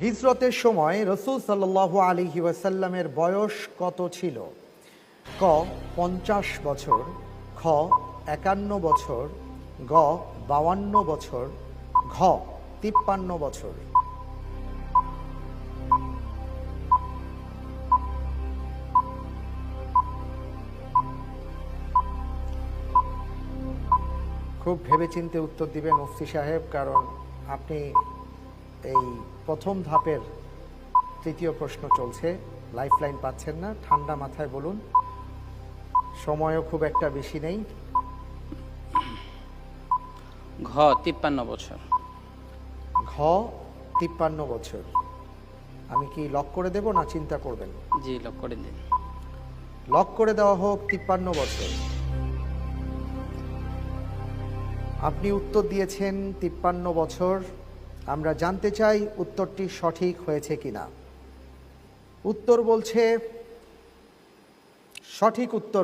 হিজরতের সময় রাসূল সাল্লাল্লাহু আলাইহি ওয়াসাল্লামের বয়স কত ছিল? ক 50 বছর, খ 51 বছর, গ 52 বছর, ঘ 53 বছর। খুব ভেবেচিন্তে উত্তর দিবেন মুফতি সাহেব, কারণ আপনি এই প্রথম ধাপের তৃতীয় প্রশ্ন চলছে, লাইফলাইন পাচ্ছেন না। ঠান্ডা মাথায় বলুন, সময়ও খুব একটা বেশি নেই। ঘ 53 বছর। ঘ 53 বছর। আমি কি লক করে দেব না চিন্তা করবেন? জি, লক করে দিন। লক করে দেওয়া হোক 53 বছর। আপনি উত্তর দিয়েছেন 53 বছর। আমরা জানতে চাই উত্তরটি সঠিক হয়েছে কিনা। উত্তর বলছে সঠিক উত্তর